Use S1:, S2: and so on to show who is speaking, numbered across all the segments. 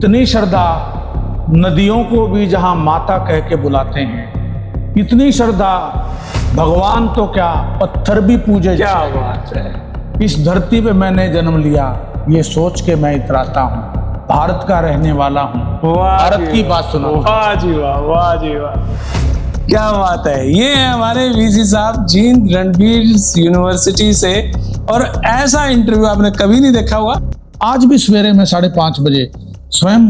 S1: इतनी श्रद्धा नदियों को भी जहां माता कह के बुलाते हैं, इतनी श्रद्धा भगवान तो क्या पत्थर भी पूजे।
S2: क्या बात है।
S1: इस धरती पे मैंने जन्म लिया, ये सोच के मैं इतराता हूँ, भारत का रहने वाला हूँ, भारत की बात सुनो।
S2: वाह जी वाह, वाह जी वाह, क्या बात है। ये है हमारे वीसी साहब जींद रणवीर यूनिवर्सिटी से, और ऐसा इंटरव्यू आपने कभी नहीं देखा होगा।
S1: आज भी सवेरे में 5:30 बजे स्वयं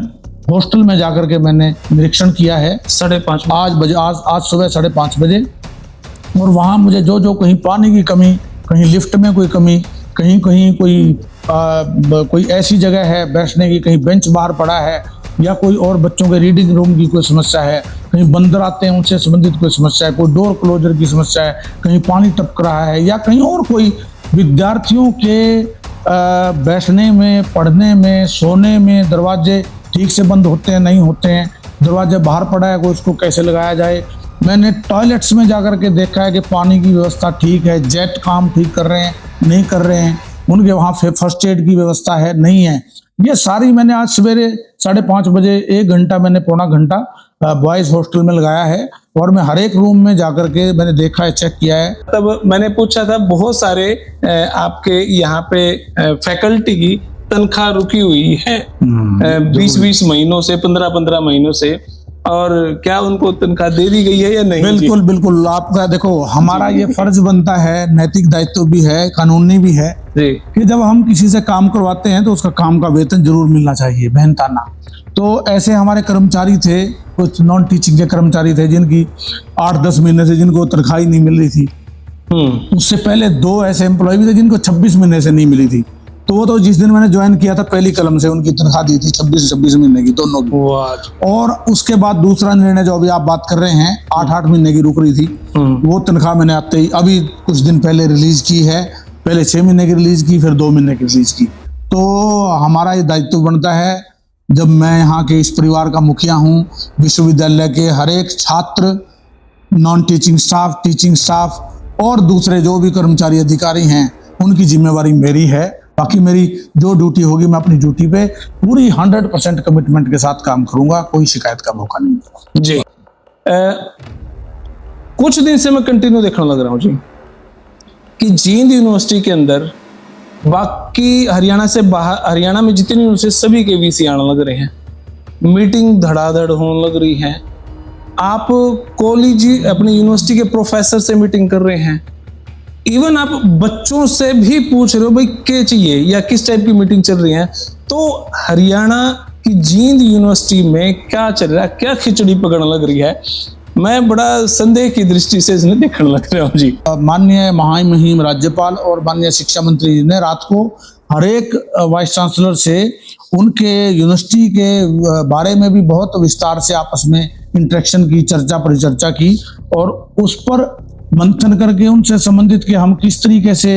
S1: हॉस्टल में जाकर के मैंने निरीक्षण किया है।
S2: 5:30
S1: आज सुबह 5:30 बजे, और वहाँ मुझे जो कहीं पानी की कमी, कहीं लिफ्ट में कोई कमी, कहीं कोई ऐसी जगह है बैठने की, कहीं बेंच बाहर पड़ा है, या कोई और बच्चों के रीडिंग रूम की कोई समस्या है, कहीं बंदर आते हैं उनसे संबंधित कोई समस्या है, कोई डोर क्लोजर की समस्या है, कहीं पानी टपक रहा है, या कहीं और कोई विद्यार्थियों के बैठने में, पढ़ने में, सोने में दरवाजे ठीक से बंद होते हैं नहीं होते हैं, दरवाजे बाहर पड़ा है कोई उसको कैसे लगाया जाए। मैंने टॉयलेट्स में जाकर के देखा है कि पानी की व्यवस्था ठीक है, जेट काम ठीक कर रहे हैं नहीं कर रहे हैं, उनके वहाँ फर्स्ट एड की व्यवस्था है नहीं है। ये सारी मैंने आज सवेरे 5:30 बजे 1 घंटा, मैंने पौना घंटा बॉयज हॉस्टल में लगाया है, और मैं हर एक रूम में जाकर के मैंने देखा है, चेक किया है।
S2: तब मैंने पूछा था, बहुत सारे आपके यहाँ पे फैकल्टी की तनख्वाह रुकी हुई है 20-20 महीनों से, 15-15 महीनों से, और क्या उनको तनख्वाह दे दी गई है या नहीं?
S1: बिल्कुल बिल्कुल, आपका देखो, हमारा ये फर्ज बनता है, नैतिक दायित्व भी है, कानूनी भी है कि जब हम किसी से काम करवाते हैं तो उसका काम का वेतन जरूर मिलना चाहिए, मेहनताना। तो ऐसे हमारे कर्मचारी थे, कुछ नॉन टीचिंग के कर्मचारी थे जिनकी 8-10 महीने से जिनको तनख्वाह ही नहीं मिल रही थी। उससे पहले 2 ऐसे एम्प्लॉय भी थे जिनको 26 महीने से नहीं मिली थी। तो वो तो जिस दिन मैंने ज्वाइन किया था पहली कलम से उनकी तनख्वाह दी थी 26 महीने की, दोनों की। और उसके बाद दूसरा निर्णय जो अभी आप बात कर रहे हैं 8-8 महीने की रुक रही थी, वो तनख्वाह मैंने आते ही अभी कुछ दिन पहले रिलीज की है। पहले 6 महीने की रिलीज की, फिर 2 महीने की रिलीज की। तो हमारा ये दायित्व बनता है, जब मैं यहाँ के इस परिवार का मुखिया हूँ, विश्वविद्यालय के हर एक छात्र, non teaching staff, teaching staff और दूसरे जो भी कर्मचारी अधिकारी हैं, उनकी जिम्मेवारी मेरी है। बाकी मेरी जो ड्यूटी होगी, मैं अपनी ड्यूटी पे पूरी 100% कमिटमेंट के साथ काम करूंगा, कोई शिकायत का मौका नहीं
S2: जी। कुछ दिन से मैं कंटिन्यू देखने लग रहा हूँ जी कि जींद यूनिवर्सिटी के अंदर बाकी हरियाणा से बाहर, हरियाणा में जितनी यूनिवर्सिटी सभी के वीसी आने लग रहे हैं, मीटिंग धड़ाधड़ होने लग रही है। आप कॉलेज अपनी यूनिवर्सिटी के प्रोफेसर से मीटिंग कर रहे हैं, इवन आप बच्चों से भी पूछ रहे हो भाई क्या चाहिए या किस टाइप की मीटिंग चल रही है। तो हरियाणा की जींद यूनिवर्सिटी में क्या चल रहा है, क्या खिचड़ी पकड़ने लग रही है, मैं बड़ा संदेह की दृष्टि से इसने देखने लग रहा हूँ जी।
S1: माननीय महामहिम राज्यपाल और माननीय शिक्षा मंत्री जी ने रात को हर एक वाइस चांसलर से उनके यूनिवर्सिटी के बारे में भी बहुत विस्तार से आपस में इंटरेक्शन की, चर्चा परिचर्चा की, और उस पर मंथन करके उनसे संबंधित कि हम किस तरीके से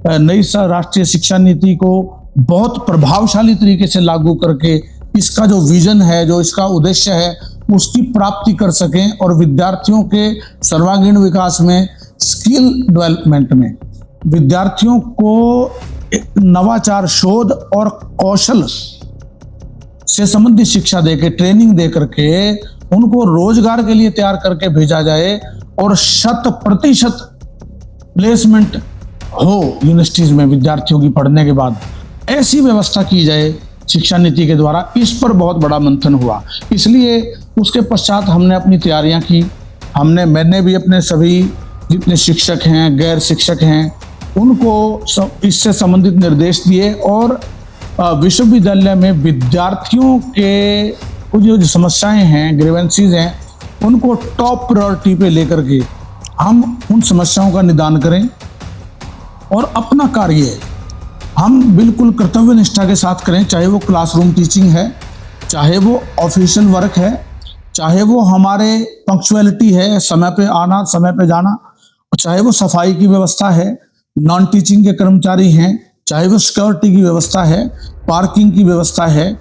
S1: नई राष्ट्रीय शिक्षा नीति को बहुत प्रभावशाली तरीके से लागू करके इसका जो विजन है, जो इसका उद्देश्य है, उसकी प्राप्ति कर सकें, और विद्यार्थियों के सर्वांगीण विकास में, स्किल डेवलपमेंट में विद्यार्थियों को नवाचार, शोध और कौशल से संबंधित शिक्षा देके, ट्रेनिंग दे करके उनको रोजगार के लिए तैयार करके भेजा जाए, और 100% प्लेसमेंट हो यूनिवर्सिटीज में विद्यार्थियों की पढ़ने के बाद, ऐसी व्यवस्था की जाए शिक्षा नीति के द्वारा। इस पर बहुत बड़ा मंथन हुआ, इसलिए उसके पश्चात हमने अपनी तैयारियां की। मैंने भी अपने सभी जितने शिक्षक हैं, गैर शिक्षक हैं, उनको इससे संबंधित निर्देश दिए, और विश्वविद्यालय में विद्यार्थियों के जो समस्याएं हैं, ग्रीवेंसीज हैं, उनको टॉप प्रायोरिटी पे लेकर के हम उन समस्याओं का निदान करें, और अपना कार्य हम बिल्कुल कर्तव्य निष्ठा के साथ करें, चाहे वो क्लासरूम टीचिंग है, चाहे वो ऑफिशियल वर्क है, चाहे वो हमारे पंक्चुअलिटी है, समय पे आना, समय पे जाना, चाहे वो सफाई की व्यवस्था है, नॉन टीचिंग के कर्मचारी हैं, चाहे वो सिक्योरिटी की व्यवस्था है, पार्किंग की व्यवस्था है,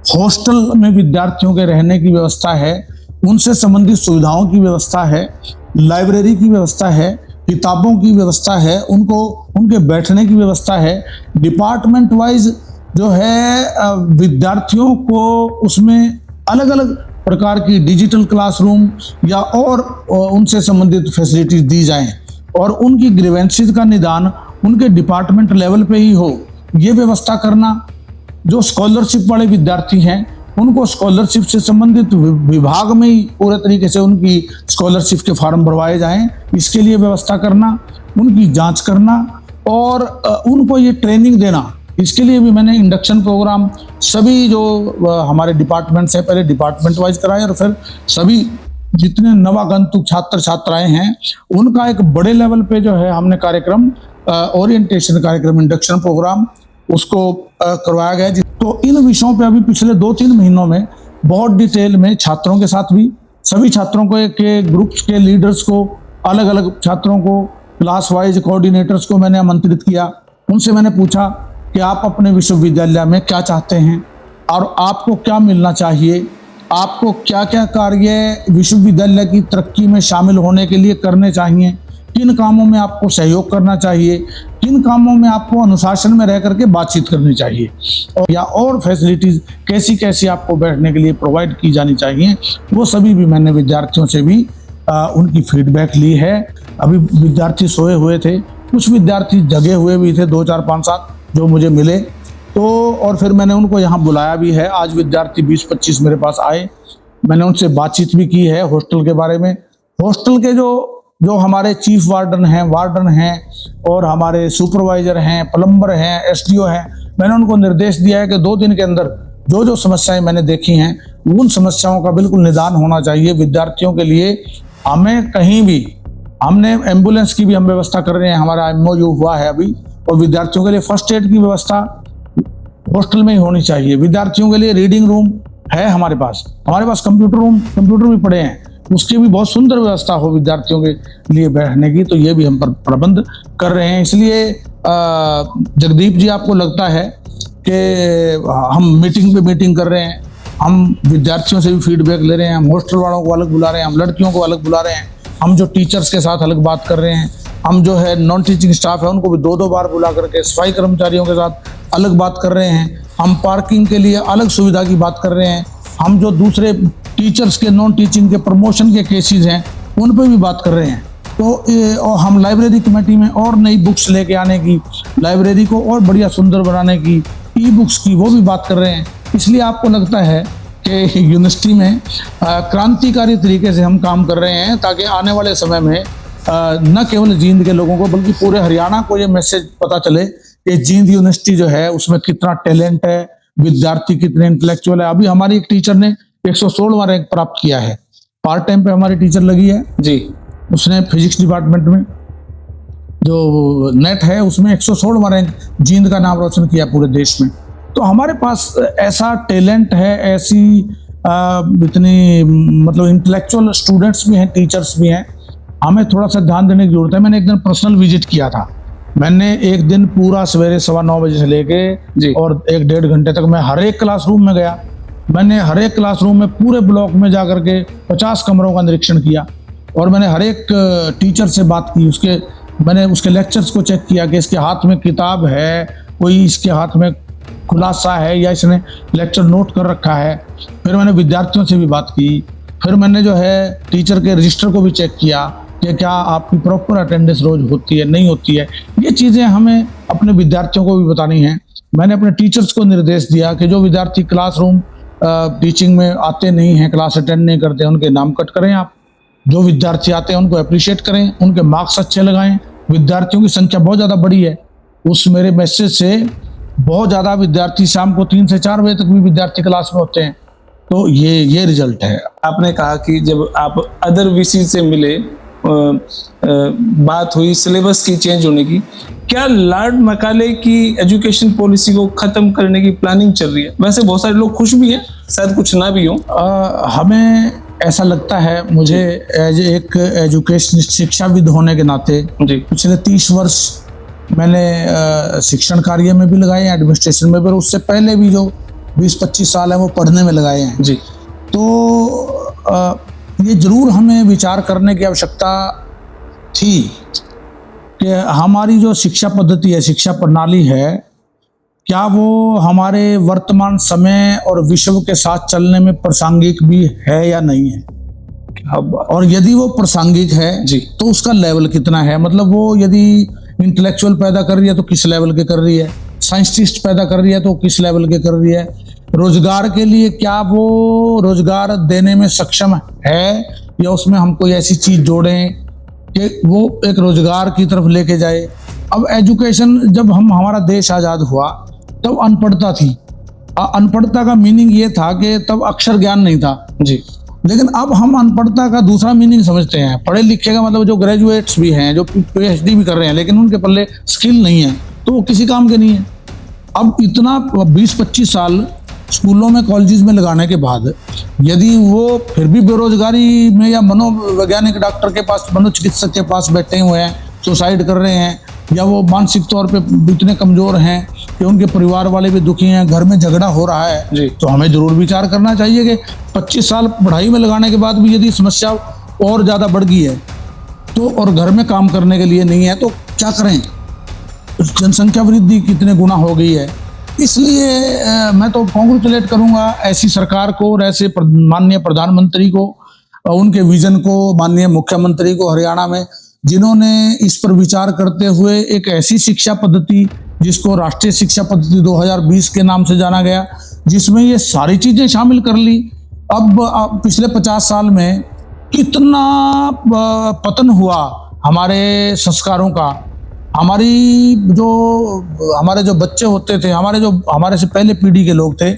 S1: हॉस्टल में विद्यार्थियों के रहने की व्यवस्था है, उनसे संबंधित सुविधाओं की व्यवस्था है, लाइब्रेरी की व्यवस्था है, किताबों की व्यवस्था है, उनको उनके बैठने की व्यवस्था है, डिपार्टमेंट वाइज जो है विद्यार्थियों को उसमें अलग अलग प्रकार की डिजिटल क्लासरूम या और उनसे संबंधित फैसिलिटीज दी जाएं और उनकी ग्रीवेंसेस का निदान उनके डिपार्टमेंट लेवल पे ही हो, ये व्यवस्था करना। जो स्कॉलरशिप वाले विद्यार्थी हैं उनको स्कॉलरशिप से संबंधित विभाग में ही पूरे तरीके से उनकी स्कॉलरशिप के फॉर्म भरवाए जाएं, इसके लिए व्यवस्था करना, उनकी जांच करना और उनको ये ट्रेनिंग देना। इसके लिए भी मैंने इंडक्शन प्रोग्राम सभी जो हमारे डिपार्टमेंट्स हैं पहले डिपार्टमेंट वाइज कराए और फिर सभी जितने नवागंतुक छात्र छात्राएं हैं उनका एक बड़े लेवल पे जो है हमने कार्यक्रम ओरिएंटेशन कार्यक्रम इंडक्शन प्रोग्राम उसको करवाया गया। तो इन विषयों पे अभी पिछले 2-3 महीनों में बहुत डिटेल में छात्रों के साथ भी सभी छात्रों के ग्रुप्स के लीडर्स को, अलग अलग छात्रों को, क्लास वाइज कोऑर्डिनेटर्स को मैंने आमंत्रित किया। उनसे मैंने पूछा कि आप अपने विश्वविद्यालय में क्या चाहते हैं और आपको क्या मिलना चाहिए, आपको क्या क्या कार्य विश्वविद्यालय की तरक्की में शामिल होने के लिए करने चाहिए, किन कामों में आपको सहयोग करना चाहिए, किन कामों में आपको अनुशासन में रह करके बातचीत करनी चाहिए और या और फैसिलिटीज़ कैसी कैसी आपको बैठने के लिए प्रोवाइड की जानी चाहिए, वो सभी भी मैंने विद्यार्थियों से भी उनकी फीडबैक ली है। अभी विद्यार्थी सोए हुए थे, कुछ विद्यार्थी जगे हुए भी थे, 2, 4, 5, 7 जो मुझे मिले। तो और फिर मैंने उनको यहाँ बुलाया भी है। आज विद्यार्थी 20-25 मेरे पास आए, मैंने उनसे बातचीत भी की है हॉस्टल के बारे में। हॉस्टल के जो हमारे चीफ वार्डन हैं और हमारे सुपरवाइजर हैं, प्लम्बर हैं, एसडीओ हैं, मैंने उनको निर्देश दिया है कि 2 दिन के अंदर जो समस्याएं मैंने देखी हैं उन समस्याओं का बिल्कुल निदान होना चाहिए। विद्यार्थियों के लिए हमें कहीं भी, हमने एम्बुलेंस की भी हम व्यवस्था कर रहे हैं, हमारा MOU हुआ है अभी, और विद्यार्थियों के लिए फर्स्ट एड की व्यवस्था हॉस्टल में ही होनी चाहिए। विद्यार्थियों के लिए रीडिंग रूम है हमारे पास कंप्यूटर भी पड़े हैं, उसकी भी बहुत सुंदर व्यवस्था हो विद्यार्थियों के लिए बैठने की, तो ये भी हम प्रबंध कर रहे हैं। इसलिए जगदीप जी, आपको लगता है कि हम मीटिंग पे मीटिंग कर रहे हैं, हम विद्यार्थियों से भी फीडबैक ले रहे हैं, हम हॉस्टल वालों को अलग बुला रहे हैं, हम लड़कियों को अलग बुला रहे हैं, हम जो टीचर्स के साथ अलग बात कर रहे हैं, हम जो है नॉन टीचिंग स्टाफ है उनको भी 2-2 बार बुला करके सफाई कर्मचारियों के साथ अलग बात कर रहे हैं, हम पार्किंग के लिए अलग सुविधा की बात कर रहे हैं, हम जो दूसरे टीचर्स के नॉन टीचिंग के प्रमोशन के केसेस हैं उन पर भी बात कर रहे हैं। तो और हम लाइब्रेरी कमेटी में और नई बुक्स लेके आने की, लाइब्रेरी को और बढ़िया सुंदर बनाने की, ई-बुक्स की, वो भी बात कर रहे हैं। इसलिए आपको लगता है कि यूनिवर्सिटी में क्रांतिकारी तरीके से हम काम कर रहे हैं ताकि आने वाले समय में न केवल जींद के लोगों को बल्कि पूरे हरियाणा को ये मैसेज पता चले कि जींद यूनिवर्सिटी जो है उसमें कितना टैलेंट है, विद्यार्थी कितने इंटेलेक्चुअल है। अभी हमारी एक टीचर ने 116वां रैंक प्राप्त किया है, पार्ट टाइम पे हमारी टीचर लगी है
S2: जी,
S1: उसने फिजिक्स डिपार्टमेंट में जो नेट है उसमें 116वां रैंक जींद का नाम रोशन किया पूरे देश में। तो हमारे पास ऐसा टैलेंट है, ऐसी इतनी मतलब इंटेलेक्चुअल स्टूडेंट्स भी हैं, टीचर्स भी हैं, हमें थोड़ा सा ध्यान देने की जरूरत है। मैंने एक दिन पर्सनल विजिट किया था, मैंने एक दिन पूरा सवेरे 9:15 बजे से लेके और 1-1.5 घंटे तक मैं हर एक क्लासरूम में गया। मैंने हर एक क्लासरूम में पूरे ब्लॉक में जाकर के 50 कमरों का निरीक्षण किया और मैंने हर एक टीचर से बात की, मैंने उसके लेक्चर्स को चेक किया कि इसके हाथ में किताब है, कोई इसके हाथ में खुलासा है या इसने लेक्चर नोट कर रखा है। फिर मैंने विद्यार्थियों से भी बात की, फिर मैंने जो है टीचर के रजिस्टर को भी चेक किया कि क्या आपकी प्रॉपर अटेंडेंस रोज होती है, नहीं होती है। ये चीज़ें हमें अपने विद्यार्थियों को भी बतानी हैं। मैंने अपने टीचर्स को निर्देश दिया कि जो विद्यार्थी क्लासरूम टीचिंग में आते नहीं हैं, क्लास अटेंड नहीं करते, उनके नाम कट करें आप। जो विद्यार्थी आते हैं उनको अप्रिशिएट करें, उनके मार्क्स अच्छे लगाएं। विद्यार्थियों की संख्या बहुत ज़्यादा बड़ी है, उस मेरे मैसेज से बहुत ज़्यादा विद्यार्थी शाम को 3 से 4 बजे तक भी विद्यार्थी क्लास में होते हैं। तो ये रिजल्ट है।
S2: आपने कहा कि जब आप अदर वीसी से मिले, बात हुई सिलेबस की चेंज होने की, क्या लॉर्ड मैकाले की एजुकेशन पॉलिसी को खत्म करने की प्लानिंग चल रही है? वैसे बहुत सारे लोग खुश भी हैं, शायद कुछ ना भी हो।
S1: हमें ऐसा लगता है, मुझे एज एक एजुकेशन शिक्षाविद होने के नाते पिछले 30 वर्ष मैंने शिक्षण कार्य में भी लगाए हैं, एडमिनिस्ट्रेशन में भी, और उससे पहले भी जो 20-25 साल है वो पढ़ने में लगाए हैं जी। तो ये जरूर हमें विचार करने की आवश्यकता थी कि हमारी जो शिक्षा पद्धति है, शिक्षा प्रणाली है, क्या वो हमारे वर्तमान समय और विश्व के साथ चलने में प्रासंगिक भी है या नहीं है? और यदि वो प्रासंगिक है
S2: जी।
S1: तो उसका लेवल कितना है? मतलब वो यदि इंटेलेक्चुअल पैदा कर रही है तो किस लेवल के कर रही है, साइंटिस्ट पैदा कर रही है तो किस लेवल के कर रही है, रोजगार के लिए क्या वो रोजगार देने में सक्षम है, या उसमें हम कोई ऐसी चीज जोड़ें कि वो एक रोजगार की तरफ लेके जाए। अब एजुकेशन, जब हमारा देश आजाद हुआ तब अनपढ़ता थी। अनपढ़ता का मीनिंग ये था कि तब अक्षर ज्ञान नहीं था
S2: जी।
S1: लेकिन अब हम अनपढ़ता का दूसरा मीनिंग समझते हैं। पढ़े लिखे का मतलब जो ग्रेजुएट्स भी हैं, जो पीएचडी भी कर रहे हैं, लेकिन उनके पल्ले स्किल नहीं है तो वो किसी काम के नहीं है। अब इतना 20-25 साल स्कूलों में कॉलेजेस में लगाने के बाद यदि वो फिर भी बेरोजगारी में या मनोवैज्ञानिक डॉक्टर के पास, मनोचिकित्सक के पास बैठे हुए हैं, सुसाइड कर रहे हैं, या वो मानसिक तौर पे इतने कमजोर हैं कि उनके परिवार वाले भी दुखी हैं, घर में झगड़ा हो रहा है
S2: जी।
S1: तो हमें जरूर विचार करना चाहिए कि 25 साल पढ़ाई में लगाने के बाद भी यदि समस्या और ज़्यादा बढ़ गई है तो, और घर में काम करने के लिए नहीं है तो क्या करें? जनसंख्या वृद्धि कितने गुना हो गई है। इसलिए मैं तो कांग्रेचुलेट करूंगा ऐसी सरकार को और ऐसे माननीय प्रधानमंत्री को, उनके विजन को, माननीय मुख्यमंत्री को हरियाणा में, जिन्होंने इस पर विचार करते हुए एक ऐसी शिक्षा पद्धति जिसको राष्ट्रीय शिक्षा पद्धति 2020 के नाम से जाना गया, जिसमें ये सारी चीजें शामिल कर ली। अब पिछले 50 साल में कितना पतन हुआ हमारे संस्कारों का। हमारे जो बच्चे होते थे, हमारे से पहले पीढ़ी के लोग थे,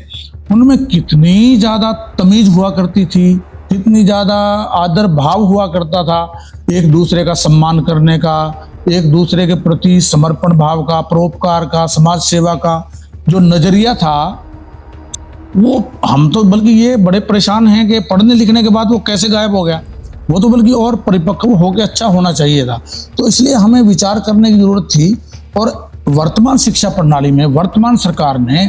S1: उनमें कितनी ज्यादा तमीज हुआ करती थी, कितनी ज्यादा आदर भाव हुआ करता था, एक दूसरे का सम्मान करने का, एक दूसरे के प्रति समर्पण भाव का, परोपकार का, समाज सेवा का जो नजरिया था, वो हम तो बल्कि ये बड़े परेशान हैं कि पढ़ने लिखने के बाद वो कैसे गायब हो गया। वो तो बल्कि और परिपक्व होकर अच्छा होना चाहिए था। तो इसलिए हमें विचार करने की जरूरत थी और वर्तमान शिक्षा प्रणाली में वर्तमान सरकार ने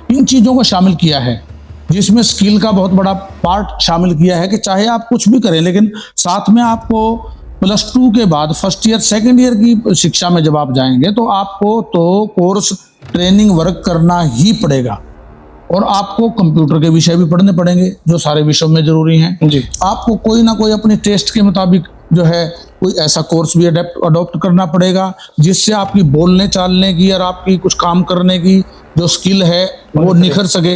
S1: इन चीजों को शामिल किया है, जिसमें स्किल का बहुत बड़ा पार्ट शामिल किया है कि चाहे आप कुछ भी करें लेकिन साथ में आपको +2 के बाद फर्स्ट ईयर सेकंड ईयर की शिक्षा में जब आप जाएंगे तो आपको तो कोर्स ट्रेनिंग वर्क करना ही पड़ेगा और आपको कंप्यूटर के विषय भी पढ़ने पड़ेंगे जो सारे विषयों में जरूरी हैं
S2: जी।
S1: आपको कोई ना कोई अपने टेस्ट के मुताबिक जो है कोई ऐसा कोर्स भी अडॉप्ट करना पड़ेगा जिससे आपकी बोलने चालने की और आपकी कुछ काम करने की जो स्किल है वो निखर सके।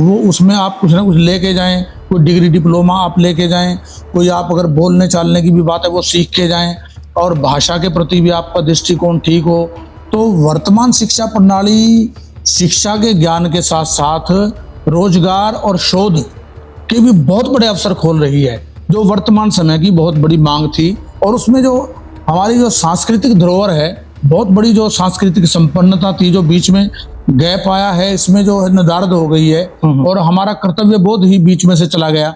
S1: वो उसमें आप कुछ ना कुछ लेके जाएं, कोई डिग्री डिप्लोमा आप लेके जाएं, कोई आप अगर बोलने चालने की भी बात है वो सीख के जाएं और भाषा के प्रति भी आपका दृष्टिकोण ठीक हो। तो वर्तमान शिक्षा प्रणाली शिक्षा के ज्ञान के साथ साथ रोजगार और शोध के भी बहुत बड़े अवसर खोल रही है, जो वर्तमान समय की बहुत बड़ी मांग थी। और उसमें जो हमारी जो सांस्कृतिक धरोहर है, बहुत बड़ी जो सांस्कृतिक संपन्नता थी, जो बीच में गैप आया है, इसमें जो है नदारद हो गई है और हमारा कर्तव्य बोध ही बीच में से चला गया।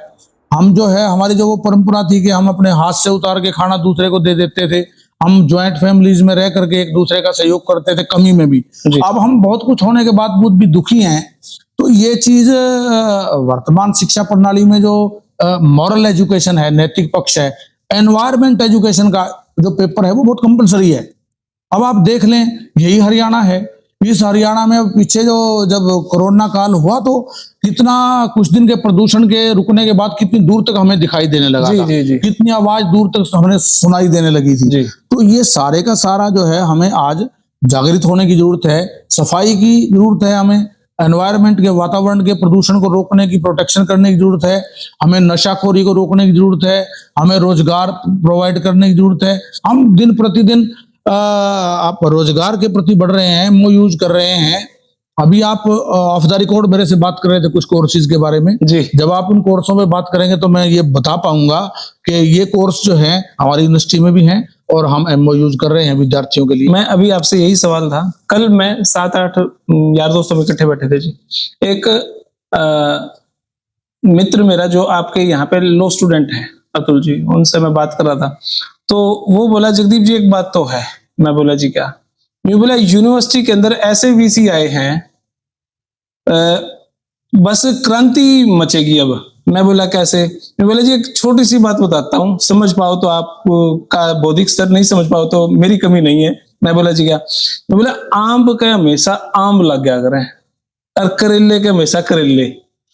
S1: हम जो है, हमारी जो वो परंपरा थी कि हम अपने हाथ से उतार के खाना दूसरे को दे देते थे, हम ज्वाइंट फैमिलीज में रह करके एक दूसरे का सहयोग करते थे कमी में भी। अब हम बहुत कुछ होने के बावजूद भी दुखी हैं। तो ये चीज वर्तमान शिक्षा प्रणाली में जो मॉरल एजुकेशन है, नैतिक पक्ष है, एनवायरमेंट एजुकेशन का जो पेपर है वो बहुत कंपलसरी है। अब आप देख लें, यही हरियाणा है, इस हरियाणा में पीछे जो जब कोरोना काल हुआ तो कितना कुछ दिन के प्रदूषण के रुकने के बाद कितनी दूर तक हमें दिखाई देने लगा था, कितनी आवाज दूर तक हमें सुनाई देने लगी थी। तो ये सारे का सारा जो है हमें आज जागृत होने की जरूरत है, सफाई की जरूरत है, हमें एनवायरमेंट के वातावरण के प्रदूषण को रोकने की, प्रोटेक्शन करने की जरूरत है, हमें नशाखोरी को रोकने की जरूरत है, हमें रोजगार प्रोवाइड करने की जरूरत है। हम दिन प्रतिदिन आप रोजगार के प्रति बढ़ रहे हैं, MOUs कर रहे हैं। अभी आप ऑफ द रिकॉर्ड मेरे से बात कर रहे थे कुछ कोर्सेज के बारे में जी। जब आप उन कोर्सों पे बात करेंगे तो मैं ये बता पाऊंगा कि ये कोर्स जो है हमारी यूनिवर्सिटी में भी हैं और हम MOUs कर रहे हैं विद्यार्थियों के लिए।
S2: मैं अभी आपसे यही सवाल था, कल मैं 7-8 यार दोस्तों में इकट्ठे बैठे थे जी। एक मित्र मेरा जो आपके यहाँ पे लॉ स्टूडेंट है, अतुल जी, उनसे मैं बात कर रहा था तो वो बोला, जगदीप जी एक बात तो है। मैं बोला जी क्या? मैं बोला यूनिवर्सिटी के अंदर ऐसे VC आए हैं, बस क्रांति मचेगी अब। मैं बोला कैसे? मैं बोला जी एक छोटी सी बात बताता हूँ, समझ पाओ तो आप का बौद्धिक स्तर, नहीं समझ पाओ तो मेरी कमी नहीं है, मैं बोला जी क्या? मैं बोला आम के हमेशा आम लग गया करें और करेले के हमेशा करेले।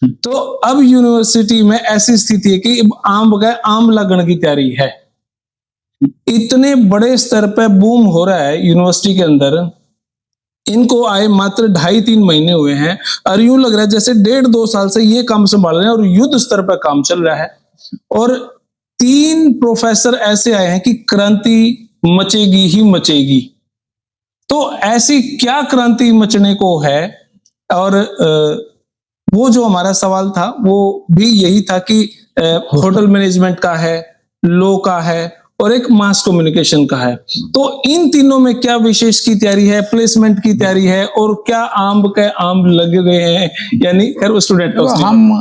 S2: तो अब यूनिवर्सिटी में ऐसी स्थिति है कि आम का आम लगने की तैयारी है। इतने बड़े स्तर पे बूम हो रहा है यूनिवर्सिटी के अंदर। इनको आए मात्र 2.5-3 महीने हुए हैं और यूं लग रहा है जैसे 1.5-2 साल से ये काम संभाल रहे हैं और युद्ध स्तर पर काम चल रहा है। और 3 प्रोफेसर ऐसे आए हैं कि क्रांति मचेगी ही मचेगी। तो ऐसी क्या क्रांति मचने को है? और वो जो हमारा सवाल था वो भी यही था कि होटल मैनेजमेंट का है, लॉ का है और एक मास कम्युनिकेशन का है। तो इन तीनों में क्या विशेष की तैयारी है, प्लेसमेंट की तैयारी है और क्या आम के आम लगे गए हैं? यानी खैर स्टूडेंट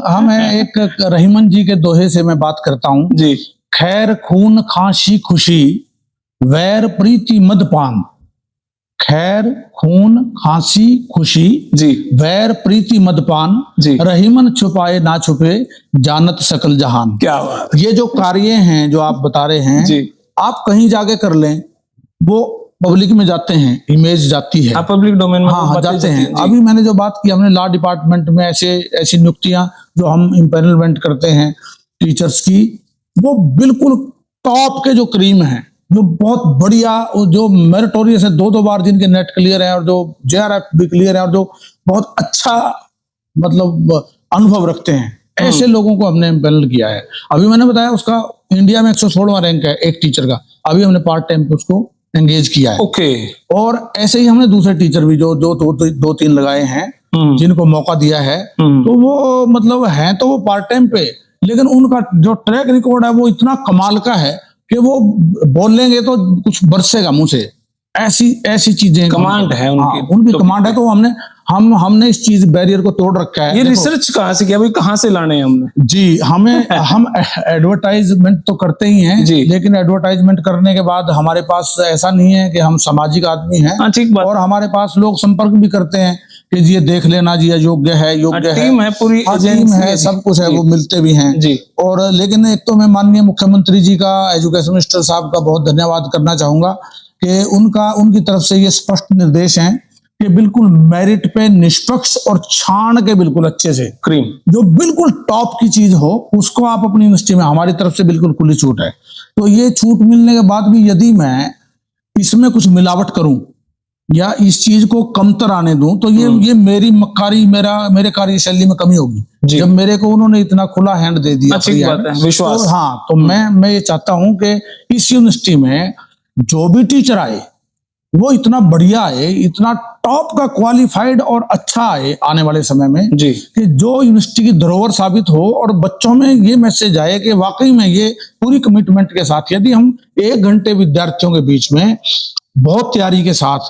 S1: हम एक रहीमन जी के दोहे से मैं बात करता हूँ
S2: जी।
S1: खैर खून खांसी खुशी वैर प्रीति मदपान। खैर खून खांसी खुशी
S2: जी,
S1: वैर प्रीति मदपान
S2: जी।
S1: रहीमन छुपाए ना छुपे जानत सकल जहान।
S2: क्या बात।
S1: ये जो कार्य हैं जो आप बता रहे हैं
S2: जी।
S1: आप कहीं जाके कर लें, वो पब्लिक में जाते हैं, इमेज जाती है,
S2: पब्लिक डोमेन में
S1: हाँ जाते हैं।
S2: जी।
S1: अभी मैंने जो बात की, हमने लॉ डिपार्टमेंट में ऐसी नियुक्तियां जो हम इम्पेनलमेंट करते हैं टीचर्स की, वो बिल्कुल टॉप के जो क्रीम हैं, जो बहुत बढ़िया, जो मेरिटोरियस है, 2-2 बार जिनके नेट क्लियर है और जो JRF भी क्लियर है और जो बहुत अच्छा मतलब अनुभव रखते हैं, ऐसे लोगों को हमने इम्पेनल किया है। अभी मैंने बताया उसका इंडिया में 116वां रैंक है एक टीचर का। अभी हमने पार्ट टाइम पे उसको एंगेज किया है।
S2: ओके।
S1: और ऐसे ही हमने दूसरे टीचर भी जो 2-3 लगाए हैं जिनको मौका दिया है। तो वो मतलब है तो वो पार्ट टाइम पे, लेकिन उनका जो ट्रैक रिकॉर्ड है वो इतना कमाल का है कि वो बोल लेंगे तो कुछ बरसेगा मुंह से। ऐसी चीजें
S2: कमांड है
S1: उनकी कमांड है। तो हमने इस चीज बैरियर को तोड़ रखा है।
S2: ये रिसर्च कहाँ से किया भाई, कहाँ से लाने हैं हमने? जी,
S1: हम एडवर्टाइजमेंट तो करते ही हैं
S2: जी।
S1: लेकिन एडवर्टाइजमेंट करने के बाद हमारे पास ऐसा नहीं है कि हम सामाजिक आदमी हैं।
S2: ठीक बात।
S1: और हमारे पास लोग संपर्क भी करते हैं कि जी ये देख लेना जी, योग्य है,
S2: टीम है, पूरी
S1: टीम है, सब कुछ है, वो मिलते भी हैं जी। और लेकिन एक तो मैं माननीय मुख्यमंत्री जी का, एजुकेशन मिनिस्टर साहब का बहुत धन्यवाद करना चाहूंगा कि उनकी तरफ से ये स्पष्ट निर्देश हैं कि बिल्कुल मेरिट पे निष्पक्ष और छान के बिल्कुल अच्छे से
S2: क्रीम
S1: जो बिल्कुल टॉप की चीज हो उसको आप अपनी यूनिवर्सिटी में, हमारी तरफ से बिल्कुल खुली छूट है। तो ये छूट मिलने के बाद भी यदि मैं इसमें कुछ मिलावट करूं या इस चीज को कमतर आने दूं तो ये मेरी मक्कारी, मेरे कार्यशैली में कमी होगी। जब मेरे को उन्होंने इतना खुला हैंड दे दिया,
S2: अच्छी बात है, विश्वास।
S1: तो हाँ, तो मैं ये चाहता हूं कि इस यूनिवर्सिटी में जो भी टीचर आए वो इतना बढ़िया आए, इतना टॉप का क्वालिफाइड और अच्छा आए आने वाले समय में जी। कि जो यूनिवर्सिटी की धरोहर साबित हो और बच्चों में ये मैसेज आए कि वाकई में ये पूरी कमिटमेंट के साथ, यदि हम 1 घंटे विद्यार्थियों के बीच में बहुत तैयारी के साथ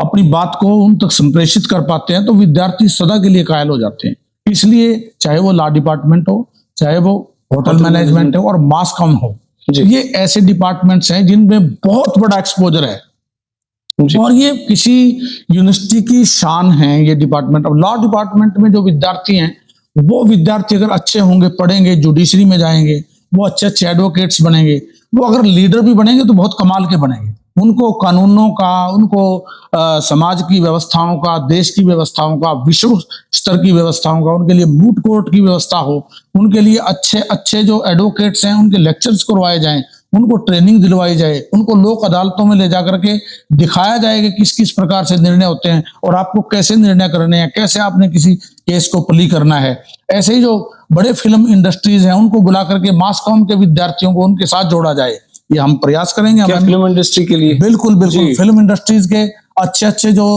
S1: अपनी बात को उन तक संप्रेषित कर पाते हैं तो विद्यार्थी सदा के लिए कायल हो जाते हैं। इसलिए चाहे वो लॉ डिपार्टमेंट हो, चाहे वो होटल मैनेजमेंट हो और मास कॉम हो, ये ऐसे डिपार्टमेंट्स हैं जिनमें बहुत बड़ा एक्सपोजर है और ये किसी यूनिवर्सिटी की शान है। ये डिपार्टमेंट, अब लॉ डिपार्टमेंट में जो विद्यार्थी हैं वो विद्यार्थी अगर अच्छे होंगे, पढ़ेंगे, जुडिशरी में जाएंगे, वो अच्छे एडवोकेट्स बनेंगे, वो अगर लीडर भी बनेंगे तो बहुत कमाल के बनेंगे। उनको कानूनों का, उनको समाज की व्यवस्थाओं का, देश की व्यवस्थाओं का, विश्व स्तर की व्यवस्थाओं का, उनके लिए मूट कोर्ट की व्यवस्था हो, उनके लिए अच्छे जो एडवोकेट्स हैं उनके लेक्चर्स करवाए जाएं, उनको ट्रेनिंग दिलवाई जाए, उनको लोक अदालतों में ले जाकर के दिखाया जाए कि किस किस प्रकार से निर्णय होते हैं और आपको कैसे निर्णय करने हैं, कैसे आपने किसी केस को प्ली करना है। ऐसे ही जो बड़े फिल्म इंडस्ट्रीज हैं उनको बुला करके मास कॉम के विद्यार्थियों को उनके साथ जोड़ा जाए, ये हम प्रयास करेंगे।
S2: फिल्म इंडस्ट्री के लिए
S1: बिल्कुल फिल्म इंडस्ट्रीज के अच्छे जो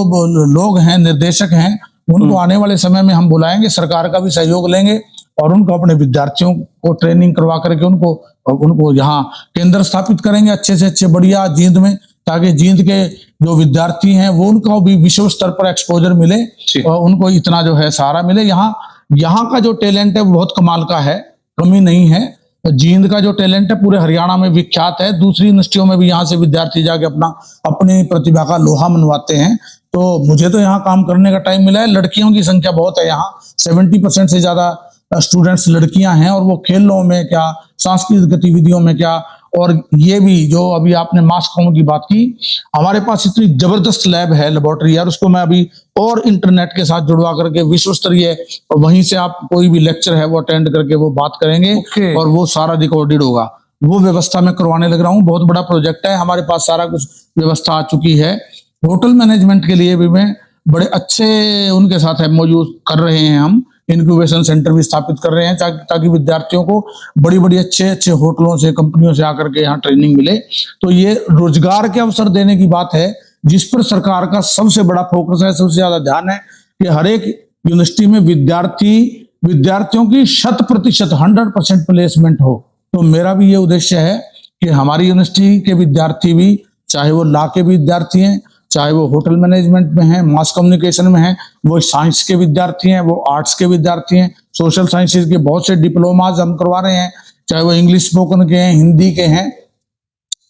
S1: लोग हैं, निर्देशक हैं, उनको आने वाले समय में हम बुलाएंगे, सरकार का भी सहयोग लेंगे और उनको अपने विद्यार्थियों को ट्रेनिंग करवा करके उनको यहाँ केंद्र स्थापित करेंगे अच्छे से अच्छे बढ़िया जींद में, ताकि जींद के जो विद्यार्थी हैं वो उनको भी विश्व स्तर पर एक्सपोजर मिले और उनको इतना जो है सहारा मिले। यहाँ का जो टैलेंट है वो बहुत कमाल का है, कमी नहीं है। जींद का जो टैलेंट है पूरे हरियाणा में विख्यात है, दूसरी यूनिवर्सिटियों में भी यहाँ से विद्यार्थी जाके अपनी प्रतिभा का लोहा मनवाते हैं। तो मुझे तो यहाँ काम करने का टाइम मिला है। लड़कियों की संख्या बहुत है यहाँ, 70% से ज्यादा स्टूडेंट्स लड़कियां हैं और वो खेलों में क्या, सांस्कृतिक गतिविधियों में क्या, और ये भी जो अभी आपने मास कॉम की बात की, हमारे पास इतनी जबरदस्त लैब है, लेबोरेटरी यार, उसको मैं अभी और इंटरनेट के साथ जुड़वा करके विश्व स्तरीय, वहीं से आप कोई भी लेक्चर है वो अटेंड करके वो बात करेंगे और वो सारा रिकॉर्डेड होगा। वो व्यवस्था मैं करवाने लग रहा हूँ। बहुत बड़ा प्रोजेक्ट है, हमारे पास सारा कुछ व्यवस्था आ चुकी है। होटल मैनेजमेंट के लिए भी मैं बड़े अच्छे उनके साथ एमओयू कर रहे हैं, हम इंक्यूबेशन सेंटर भी स्थापित कर रहे हैं ताकि विद्यार्थियों को बड़ी बड़ी अच्छे होटलों से, कंपनियों से आकर के यहाँ ट्रेनिंग मिले। तो ये रोजगार के अवसर देने की बात है, जिस पर सरकार का सबसे बड़ा फोकस है, सबसे ज्यादा ध्यान है कि हर एक यूनिवर्सिटी में विद्यार्थियों की 100% 100% प्लेसमेंट हो। तो मेरा भी ये उद्देश्य है कि हमारी यूनिवर्सिटी के विद्यार्थी भी, चाहे वो लॉ के विद्यार्थी हैं, चाहे वो होटल मैनेजमेंट में हैं, मास कम्युनिकेशन में हैं, वो साइंस के विद्यार्थी हैं, वो आर्ट्स के विद्यार्थी हैं, सोशल साइंसेज के बहुत से डिप्लोमाज हम करवा रहे हैं, चाहे वो इंग्लिश स्पोकन के हैं, हिंदी के हैं,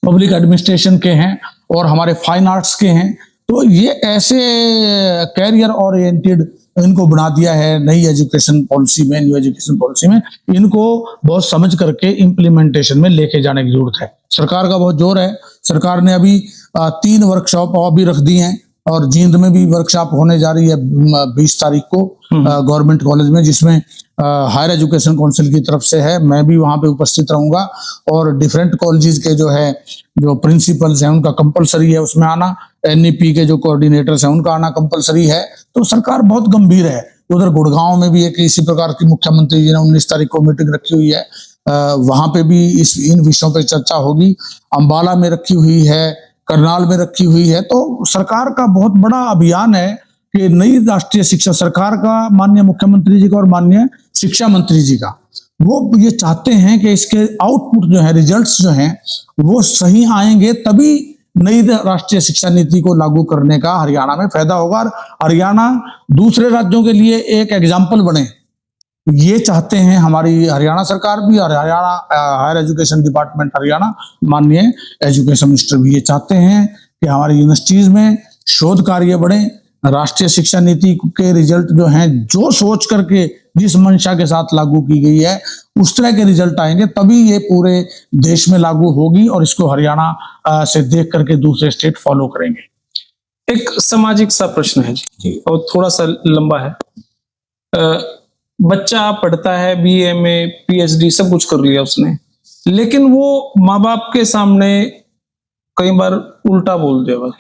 S1: पब्लिक एडमिनिस्ट्रेशन के हैं और हमारे फाइन आर्ट्स के हैं। तो ये ऐसे कैरियर ओरिएंटेड इनको बना दिया है नई एजुकेशन पॉलिसी में, न्यू एजुकेशन पॉलिसी में। इनको बहुत समझ करके इम्प्लीमेंटेशन में लेके जाने की जरूरत है। सरकार का बहुत जोर है। सरकार ने अभी 3 वर्कशॉप और भी रख दी हैं और जींद में भी वर्कशॉप होने जा रही है 20 तारीख को गवर्नमेंट कॉलेज में, जिसमें हायर एजुकेशन काउंसिल की तरफ से है। मैं भी वहां पे उपस्थित रहूंगा और डिफरेंट कॉलेजेस के जो प्रिंसिपल्स हैं उनका कंपलसरी है उसमें आना, एनईपी के जो कोऑर्डिनेटर्स हैं उनका आना कंपलसरी है। तो सरकार बहुत गंभीर है। उधर गुड़गांव में भी एक इसी प्रकार की मुख्यमंत्री जी ने 19 तारीख को मीटिंग रखी हुई है, वहां पे भी इन विषयों पर चर्चा होगी। अंबाला में रखी हुई है, करनाल में रखी हुई है। तो सरकार का बहुत बड़ा अभियान है कि नई राष्ट्रीय शिक्षा, सरकार का, माननीय मुख्यमंत्री जी का और माननीय शिक्षा मंत्री जी का, वो ये चाहते हैं कि इसके आउटपुट जो है, रिजल्ट्स जो हैं वो सही आएंगे, तभी नई राष्ट्रीय शिक्षा नीति को लागू करने का हरियाणा में फायदा होगा और हरियाणा दूसरे राज्यों के लिए एक एग्जाम्पल बने। ये चाहते हैं हमारी हरियाणा सरकार भी और Haryana higher education department Haryana, माननीय एजुकेशन मिनिस्टर भी ये चाहते हैं कि हमारी यूनिवर्सिटीज में शोध कार्य बढ़े, राष्ट्रीय शिक्षा नीति के रिजल्ट जो हैं, जो सोच करके जिस मंशा के साथ लागू की गई है उस तरह के रिजल्ट आएंगे, तभी ये पूरे देश में लागू होगी और इसको हरियाणा से देख करके दूसरे स्टेट फॉलो करेंगे।
S2: एक सामाजिक सा प्रश्न है जी और थोड़ा सा लंबा है। बच्चा पढ़ता है, बीए में पीएचडी सब कुछ कर लिया उसने, लेकिन वो माँ बाप के सामने कई बार उल्टा बोल देगा,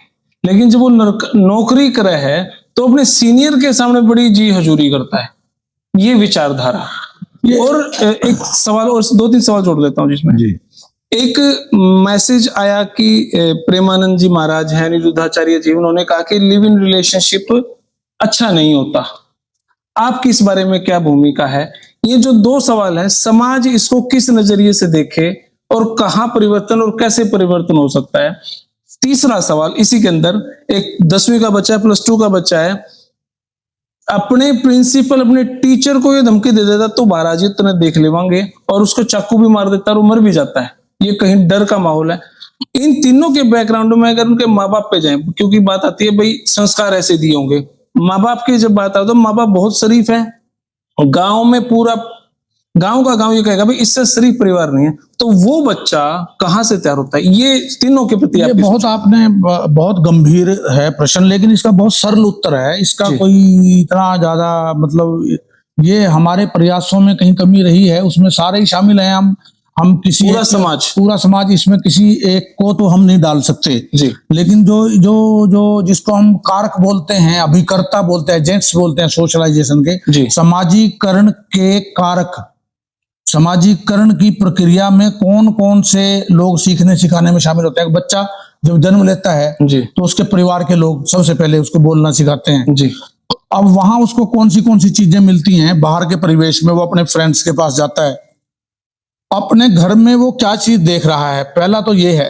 S2: लेकिन जब वो नौकरी करे है तो अपने सीनियर के सामने बड़ी जी हजूरी करता है। ये विचारधारा। और एक सवाल और 2-3 सवाल जोड़ लेता हूं जिसमें जी। एक मैसेज आया कि प्रेमानंद जी महाराज हैं, निरुद्धाचार्य जी, उन्होंने कहा कि लिव इन रिलेशनशिप अच्छा नहीं होता। आपकी इस बारे में क्या भूमिका है? ये जो 2 सवाल हैं, समाज इसको किस नजरिए से देखे और कहां परिवर्तन और कैसे परिवर्तन हो सकता है? तीसरा सवाल इसी के अंदर, एक 10वीं का बच्चा है, +2 का बच्चा है, अपने प्रिंसिपल, अपने टीचर को ये धमकी दे देता तो महाराज जी तुमने देख लेवांगे, और उसको चाकू भी मार देता और वो मर भी जाता है। ये कहीं डर का माहौल है। इन तीनों के बैकग्राउंड में अगर उनके माँ बाप पे जाए, क्योंकि बात आती है भाई संस्कार ऐसे दिए होंगे, माँ बाप की जब बात आती है तो माँ बाप बहुत शरीफ है, गांव में पूरा गांव का गांव ये कहेगा भाई इससे शरीफ परिवार नहीं है, तो वो बच्चा कहां से तैयार होता है? ये तीनों के प्रति
S1: ये बहुत गंभीर है प्रश्न, लेकिन इसका बहुत सरल उत्तर है। इसका कोई इतना ज्यादा मतलब, ये हमारे प्रयासों में कहीं कमी रही है, उसमें सारे ही शामिल हैं। हम किसी पूरा समाज इसमें किसी एक को तो हम नहीं डाल सकते जी। लेकिन जो जिसको हम कारक बोलते हैं, अभिकर्ता बोलते हैं, एजेंट्स बोलते हैं सोशलाइजेशन के, समाजीकरण के कारक, समाजीकरण की प्रक्रिया में कौन कौन से लोग सीखने सिखाने में शामिल होते हैं। बच्चा जब जन्म लेता है जी, तो उसके परिवार के लोग सबसे पहले उसको बोलना सिखाते हैं जी। अब वहां उसको कौन सी चीजें मिलती हैं बाहर के परिवेश में, वो अपने फ्रेंड्स के पास जाता है, अपने घर में वो क्या चीज देख रहा है, पहला तो ये है।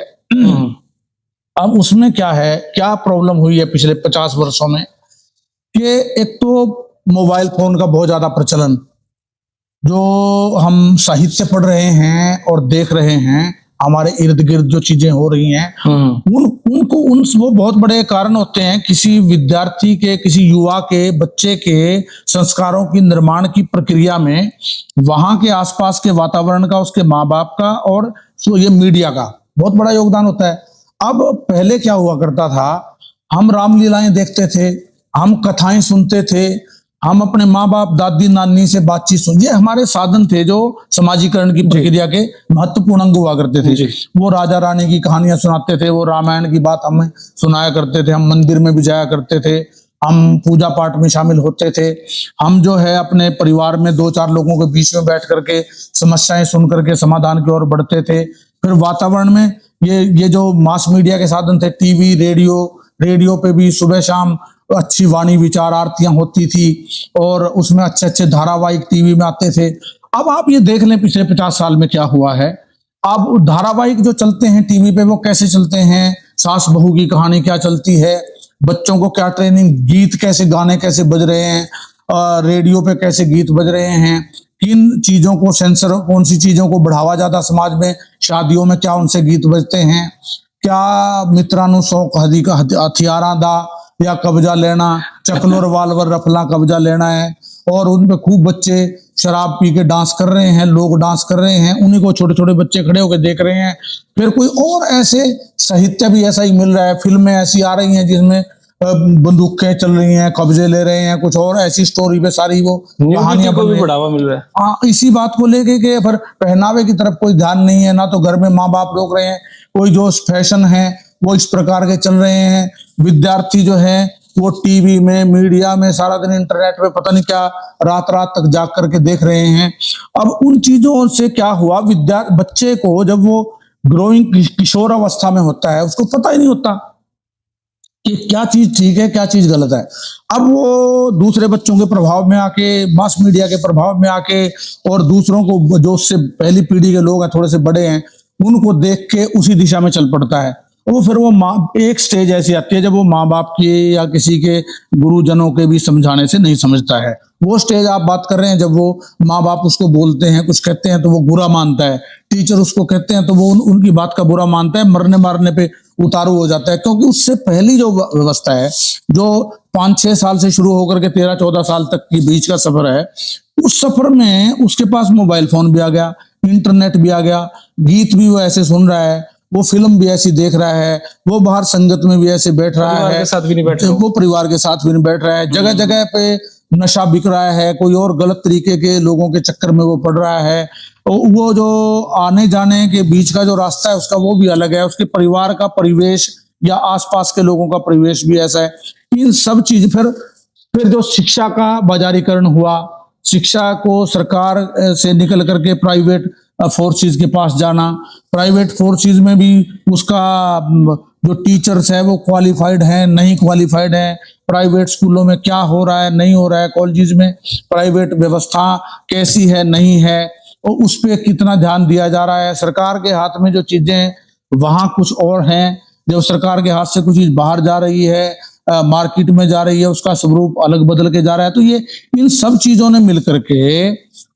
S1: अब उसमें क्या है, क्या प्रॉब्लम हुई है पिछले 50 वर्षों में, कि एक तो मोबाइल फोन का बहुत ज्यादा प्रचलन, जो हम साहित्य पढ़ रहे हैं और देख रहे हैं, हमारे इर्द गिर्द जो चीजें हो रही हैं, वो बहुत बड़े कारण होते हैं किसी विद्यार्थी के, किसी युवा के, बच्चे के संस्कारों की निर्माण की प्रक्रिया में वहां के आसपास के वातावरण का, उसके माँ बाप का और ये मीडिया का बहुत बड़ा योगदान होता है। अब पहले क्या हुआ करता था, हम रामलीलाएं देखते थे, हम कथाएं सुनते थे, हम अपने माँ बाप दादी नानी से बातचीत सुन, ये हमारे साधन थे जो समाजीकरण की प्रक्रिया के महत्वपूर्ण अंग हुआ करते थे। वो राजा रानी की कहानियां सुनाते थे, वो रामायण की बात हमें सुनाया करते थे, हम मंदिर में भी जाया करते थे, हम पूजा पाठ में शामिल होते थे, हम जो है अपने परिवार में 2-4 लोगों के बीच में बैठ करके समस्याएं सुन करके समाधान की ओर बढ़ते थे। फिर वातावरण में ये जो मास मीडिया के साधन थे, टीवी, रेडियो पे भी सुबह शाम अच्छी वाणी विचार आरतियां होती थी और उसमें अच्छे अच्छे धारावाहिक टीवी में आते थे। अब आप ये देख लें पिछले 50 साल में क्या हुआ है। अब धारावाहिक जो चलते हैं टीवी पे वो कैसे चलते हैं, सास बहू की कहानी क्या चलती है, बच्चों को क्या ट्रेनिंग, गीत कैसे, गाने कैसे बज रहे हैं, रेडियो पे कैसे गीत बज रहे हैं, किन चीजों को सेंसर, कौन सी चीजों को बढ़ावा ज्यादा समाज में, शादियों में क्या उनसे गीत बजते हैं, क्या मित्रानु शौक हदी का हथियारा दा या कब्जा लेना, चकलो रिवाल्वर रफला कब्जा लेना है, और उनपे खूब बच्चे शराब पी के डांस कर रहे हैं, लोग डांस कर रहे हैं, उन्हीं को छोटे छोटे बच्चे खड़े होकर देख रहे हैं। फिर कोई और ऐसे साहित्य भी ऐसा ही मिल रहा है, फिल्में ऐसी आ रही हैं जिसमें बंदूकें चल रही हैं, कब्जे ले रहे हैं, कुछ और ऐसी स्टोरी पे सारी वो कहानियां
S2: को भी बढ़ावा मिल रहा है।
S1: हाँ, इसी बात को लेके कि फिर पहनावे की तरफ कोई ध्यान नहीं है, ना तो घर में माँ बाप रोक रहे हैं, कोई जो फैशन है वो इस प्रकार के चल रहे हैं। विद्यार्थी जो है वो टीवी में, मीडिया में, सारा दिन इंटरनेट पे पता नहीं क्या रात रात तक जाग करके देख रहे हैं। अब उन चीजों से क्या हुआ, बच्चे को जब वो ग्रोइंग किशोर अवस्था में होता है उसको पता ही नहीं होता कि क्या चीज ठीक है क्या चीज गलत है। अब वो दूसरे बच्चों के प्रभाव में आके, मास मीडिया के प्रभाव में आके, और दूसरों को जो उससे पहली पीढ़ी के लोग हैं, थोड़े से बड़े हैं, उनको देख के उसी दिशा में चल पड़ता है। वो फिर वो एक स्टेज ऐसी आती है जब वो माँ बाप के या किसी के गुरुजनों के भी समझाने से नहीं समझता है। वो स्टेज आप बात कर रहे हैं जब वो माँ बाप उसको बोलते हैं, कुछ कहते हैं तो वो बुरा मानता है, टीचर उसको कहते हैं तो वो उनकी बात का बुरा मानता है, मरने मारने पे उतारू हो जाता है। क्योंकि उससे पहली जो व्यवस्था है, जो 5-6 साल से शुरू होकर के 13-14 साल तक की बीच का सफर है, उस सफर में उसके पास मोबाइल फोन भी आ गया, इंटरनेट भी आ गया, गीत भी वो ऐसे सुन रहा है, वो फिल्म भी ऐसी देख रहा है, वो बाहर संगत में भी ऐसे बैठ रहा है, वो परिवार के साथ भी नहीं बैठ रहा है, जगह जगह पे नशा बिक रहा है, कोई और गलत तरीके के लोगों के चक्कर में वो पड़ रहा है। वो जो आने जाने के बीच का जो रास्ता है उसका वो भी अलग है, उसके परिवार का परिवेश या आसपास के लोगों का परिवेश भी ऐसा है। इन सब चीज फिर जो शिक्षा का बाजारीकरण हुआ, शिक्षा को सरकार से निकल करके प्राइवेट फोर्सेस के पास जाना, प्राइवेट फोर्सेस में भी उसका जो टीचर्स है वो क्वालिफाइड है नहीं क्वालिफाइड है, प्राइवेट स्कूलों में क्या हो रहा है नहीं हो रहा है, कॉलेजेस में प्राइवेट व्यवस्था कैसी है नहीं है, और उस पर कितना ध्यान दिया जा रहा है। सरकार के हाथ में जो चीजें वहां कुछ और हैं, जब सरकार के हाथ से कुछ चीज बाहर जा रही है, मार्केट में जा रही है, उसका स्वरूप अलग बदल के जा रहा है। तो ये इन सब चीजों ने मिलकर के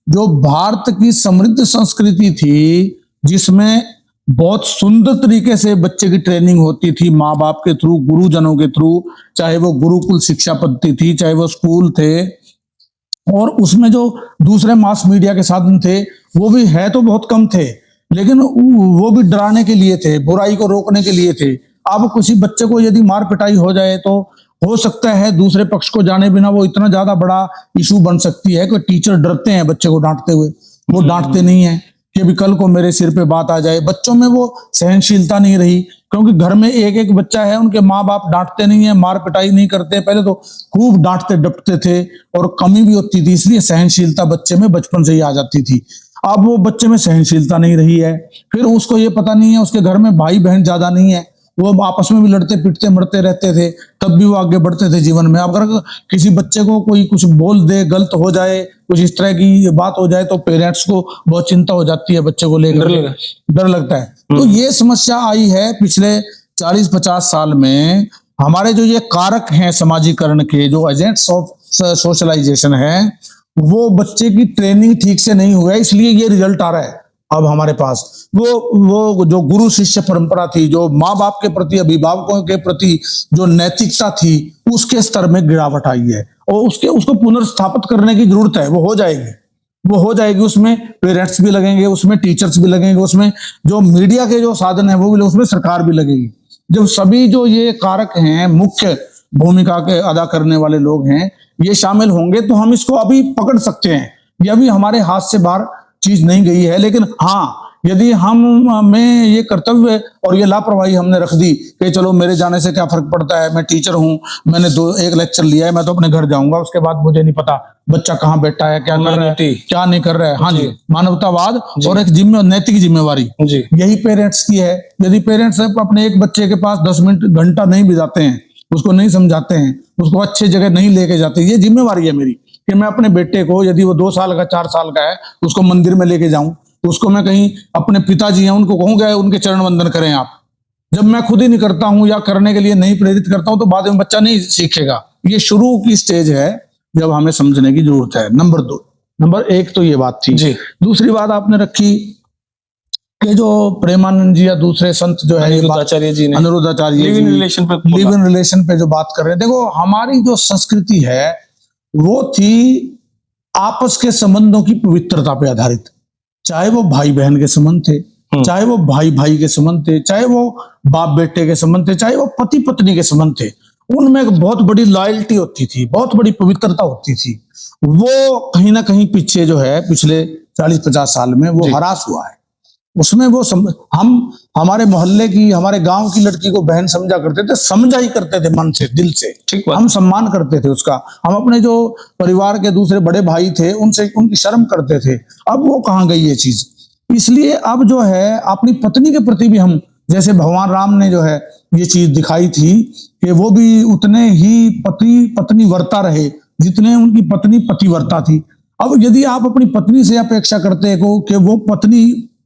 S1: जो भारत की समृद्ध संस्कृति थी, जिसमें बहुत सुंदर तरीके से बच्चे की ट्रेनिंग होती थी माँ बाप के थ्रू, गुरुजनों के थ्रू, चाहे वो गुरुकुल शिक्षा पद्धति थी, चाहे वो स्कूल थे, और उसमें जो दूसरे मास मीडिया के साधन थे वो भी है तो बहुत कम थे, लेकिन वो भी डराने के लिए थे, बुराई को रोकने के लिए थे। अब किसी बच्चे को यदि मार पिटाई हो जाए तो हो सकता है दूसरे पक्ष को जाने बिना वो इतना ज्यादा बड़ा इशू बन सकती है कि टीचर डरते हैं बच्चे को डांटते हुए, वो डांटते नहीं है कि अभी कल को मेरे सिर पे बात आ जाए। बच्चों में वो सहनशीलता नहीं रही, क्योंकि घर में एक एक बच्चा है, उनके माँ बाप डांटते नहीं है, मार पिटाई नहीं करते। पहले तो खूब डांटते डपटते थे और कमी भी होती थी, इसलिए सहनशीलता बच्चे में बचपन से ही आ जाती थी। अब वो बच्चे में सहनशीलता नहीं रही है, फिर उसको ये पता नहीं है, उसके घर में भाई बहन ज्यादा नहीं है, वो आपस में भी लड़ते पिटते मरते रहते थे, तब भी वो आगे बढ़ते थे जीवन में। अब अगर किसी बच्चे को कोई कुछ बोल दे, गलत हो जाए, कुछ इस तरह की बात हो जाए तो पेरेंट्स को बहुत चिंता हो जाती है, बच्चे को लेकर डर लगता है। तो ये समस्या आई है पिछले 40-50 साल में। हमारे जो ये कारक हैं समाजीकरण के, जो एजेंट्स ऑफ सोशलाइजेशन है, वो बच्चे की ट्रेनिंग ठीक से नहीं हुआ है, इसलिए ये रिजल्ट आ रहा है। अब हमारे पास वो जो गुरु शिष्य परंपरा थी, जो माँ बाप के प्रति, अभिभावकों के प्रति जो नैतिकता थी, उसके स्तर में गिरावट आई है और उसको पुनर्स्थापित करने की जरूरत है। वो हो जाएगी। उसमें पेरेंट्स भी लगेंगे, उसमें टीचर्स भी लगेंगे, उसमें जो मीडिया के जो साधन है वो भी, उसमें सरकार भी लगेगी। जब सभी जो ये कारक हैं, मुख्य भूमिका के अदा करने वाले लोग हैं, ये शामिल होंगे तो हम इसको अभी पकड़ सकते हैं। ये अभी हमारे हाथ से बाहर चीज नहीं गई है। लेकिन हाँ, यदि में ये कर्तव्य और ये लापरवाही हमने रख दी कि चलो मेरे जाने से क्या फर्क पड़ता है, मैं टीचर हूं, मैंने एक लेक्चर लिया है, मैं तो अपने घर जाऊंगा, उसके बाद मुझे नहीं पता बच्चा कहाँ बैठा है, क्या कर रहा है, क्या नहीं कर रहा है। हाँ जी, मानवतावाद और एक नैतिक जिम्मेवारी यही पेरेंट्स की है। यदि पेरेंट्स अपने एक बच्चे के पास 10 मिनट घंटा नहीं बिताते हैं, उसको नहीं समझाते हैं, उसको अच्छे जगह नहीं लेके जाते, ये जिम्मेवारी है मेरी कि मैं अपने बेटे को, यदि वो 2 साल का 4 साल का है, उसको मंदिर में लेके जाऊं, तो उसको मैं कहीं अपने पिताजी हैं उनको कहूंगा उनके चरण वंदन करें आप। जब मैं खुद ही नहीं करता हूं या करने के लिए नहीं प्रेरित करता हूं तो बाद में बच्चा नहीं सीखेगा। ये शुरू की स्टेज है जब हमें समझने की जरूरत है। नंबर 1 तो ये बात थी जी। दूसरी बात आपने रखी कि जो प्रेमानंद जी या दूसरे संत जो है अनिरुद्धाचार्य जी लिव इन रिलेशन पे जो बात कर रहे हैं, देखो हमारी जो संस्कृति है वो थी आपस के संबंधों की पवित्रता पे आधारित। चाहे वो भाई बहन के संबंध थे, चाहे वो भाई भाई के संबंध थे, चाहे वो बाप बेटे के संबंध थे, चाहे वो पति पत्नी के संबंध थे, उनमें एक बहुत बड़ी लॉयल्टी होती थी, बहुत बड़ी पवित्रता होती थी। वो कहीं ना कहीं पीछे जो है पिछले 40-50 साल में वो हरास हुआ है। उसमें वो हम हमारे मोहल्ले की, हमारे गांव की लड़की को बहन समझा करते थे, समझा ही करते थे मन से, दिल से, हम सम्मान करते थे उसका। हम अपने जो परिवार के दूसरे बड़े भाई थे उनसे उनकी शर्म करते थे। अब वो कहाँ गई ये चीज? इसलिए अब जो है अपनी पत्नी के प्रति भी हम, जैसे भगवान राम ने जो है ये चीज दिखाई थी कि वो भी उतने ही पत्नी वर्ता रहे जितने उनकी पत्नी पतिवर्ता थी। अब यदि आप अपनी पत्नी से अपेक्षा करते हो कि वो